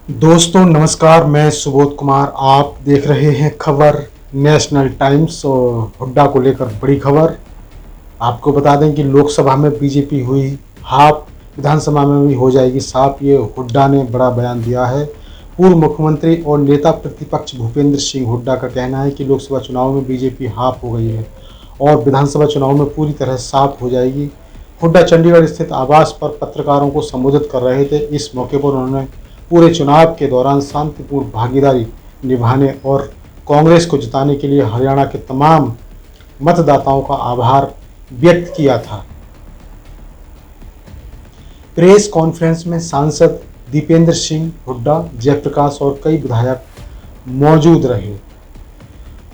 दोस्तों नमस्कार, मैं सुबोध कुमार। आप देख रहे हैं खबर नेशनल टाइम्स और हुड्डा को लेकर बड़ी खबर। आपको बता दें कि लोकसभा में बीजेपी हुई हाफ, विधानसभा में भी हो जाएगी साफ, ये हुड्डा ने बड़ा बयान दिया है। पूर्व मुख्यमंत्री और नेता प्रतिपक्ष भूपेंद्र सिंह हुड्डा का कहना है कि लोकसभा चुनाव में बीजेपी हाफ हो गई है और विधानसभा चुनाव में पूरी तरह साफ हो जाएगी। हुड्डा चंडीगढ़ स्थित आवास पर पत्रकारों को संबोधित कर रहे थे। इस मौके पर उन्होंने पूरे चुनाव के दौरान शांतिपूर्ण भागीदारी निभाने और कांग्रेस को जिताने के लिए हरियाणा के तमाम मतदाताओं का आभार व्यक्त किया था। प्रेस कॉन्फ्रेंस में सांसद दीपेंद्र सिंह हुड्डा, जयप्रकाश और कई विधायक मौजूद रहे।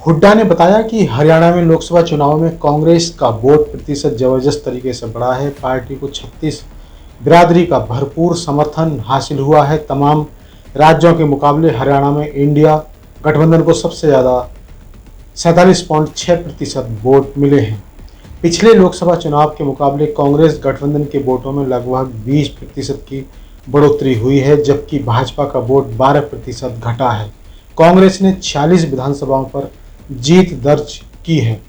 हुड्डा ने बताया कि हरियाणा में लोकसभा चुनाव में कांग्रेस का वोट प्रतिशत जबरदस्त तरीके से बढ़ा है। पार्टी को 36 बिरादरी का भरपूर समर्थन हासिल हुआ है। तमाम राज्यों के मुकाबले हरियाणा में इंडिया गठबंधन को सबसे ज़्यादा 47.6% वोट मिले हैं। पिछले लोकसभा चुनाव के मुकाबले कांग्रेस गठबंधन के वोटों में लगभग 20% की बढ़ोतरी हुई है, जबकि भाजपा का वोट 12% घटा है। कांग्रेस ने 46 विधानसभाओं पर जीत दर्ज की है।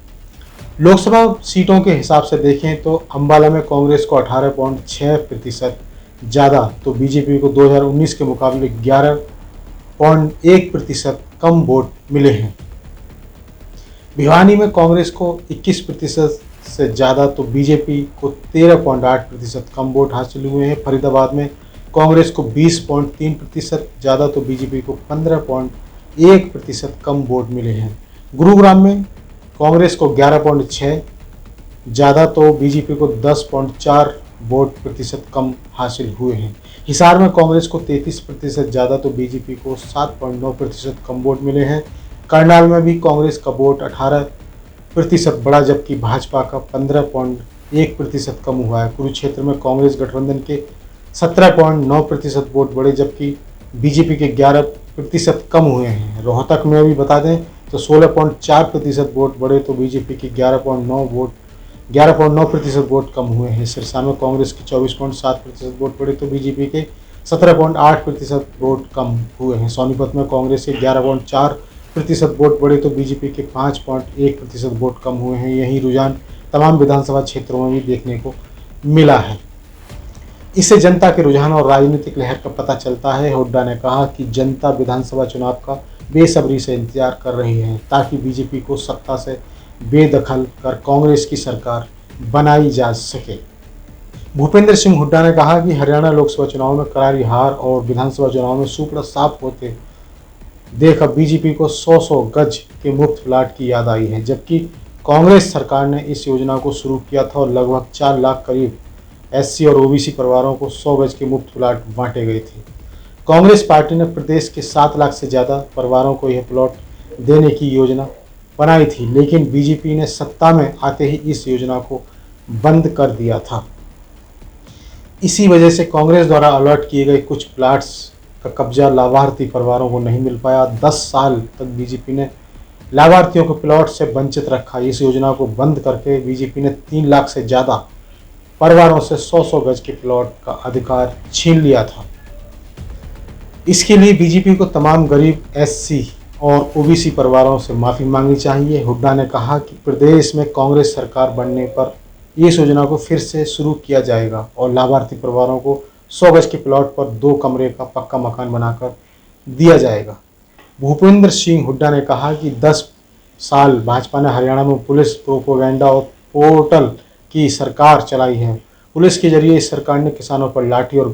लोकसभा सीटों के हिसाब से देखें तो अंबाला में कांग्रेस को 18.6% ज़्यादा तो बीजेपी को 2019 के मुकाबले 11.1% कम वोट मिले हैं। भिवानी में कांग्रेस को 21% से ज़्यादा तो बीजेपी को 13.8% कम वोट हासिल हुए हैं। फरीदाबाद में कांग्रेस को 20.3% ज़्यादा तो बीजेपी को 15.1% कम वोट मिले हैं। गुरुग्राम में कांग्रेस को 11.6 ज़्यादा तो बीजेपी को 10.4 वोट प्रतिशत कम हासिल हुए हैं। हिसार में कांग्रेस को 33% ज़्यादा तो बीजेपी को 7.9% कम वोट मिले हैं। करनाल में भी कांग्रेस का वोट 18% बढ़ा, जबकि भाजपा का 15.1% कम हुआ है। कुरुक्षेत्र में कांग्रेस गठबंधन के 17.9% वोट बढ़े, जबकि बीजेपी के 11% कम हुए हैं। रोहतक में भी बता दें तो 16.4% वोट बढ़े तो बीजेपी के 11.9% वोट कम हुए हैं। सिरसा में कांग्रेस के 24.7% वोट बढ़े तो बीजेपी के 17.8% वोट कम हुए हैं। सोनीपत में कांग्रेस के 11.4% वोट बढ़े तो बीजेपी के 5.1% वोट कम हुए हैं। यही रुझान तमाम विधानसभा क्षेत्रों में भी देखने को मिला है। इससे जनता के रुझान और राजनीतिक लहर का पता चलता है। हुड्डा ने कहा कि जनता विधानसभा चुनाव का बेसब्री से इंतजार कर रही है ताकि बीजेपी को सत्ता से बेदखल कर कांग्रेस की सरकार बनाई जा सके। भूपेंद्र सिंह हुड्डा ने कहा कि हरियाणा लोकसभा चुनाव में करारी हार और विधानसभा चुनाव में सुपड़ा साफ होते देख अब बीजेपी को 100 गज के मुफ्त प्लाट की याद आई है, जबकि कांग्रेस सरकार ने इस योजना को शुरू किया था और लगभग 4 लाख करीब एससी और ओबीसी परिवारों को 100 गज के मुफ्त प्लाट बांटे गए थे। कांग्रेस पार्टी ने प्रदेश के 7 लाख से ज़्यादा परिवारों को यह प्लॉट देने की योजना बनाई थी, लेकिन बीजेपी ने सत्ता में आते ही इस योजना को बंद कर दिया था। इसी वजह से कांग्रेस द्वारा अलॉट किए गए कुछ प्लाट्स का कब्जा लाभार्थी परिवारों को नहीं मिल पाया। 10 साल तक बीजेपी ने लाभार्थियों को प्लॉट से वंचित रखा। इस योजना को बंद करके बीजेपी ने 3 लाख से ज़्यादा परिवारों से 100 गज के प्लॉट का अधिकार छीन लिया था। इसके लिए बीजेपी को तमाम गरीब एससी और ओबीसी परिवारों से माफ़ी मांगनी चाहिए। हुड्डा ने कहा कि प्रदेश में कांग्रेस सरकार बनने पर इस योजना को फिर से शुरू किया जाएगा और लाभार्थी परिवारों को 100 गज के प्लॉट पर 2 कमरे का पक्का मकान बनाकर दिया जाएगा। भूपेंद्र सिंह हुड्डा ने कहा कि 10 साल भाजपा ने हरियाणा में पुलिस प्रोपोगेंडा और पोर्टल की सरकार चलाई है। पुलिस के जरिए इस सरकार ने किसानों पर लाठी और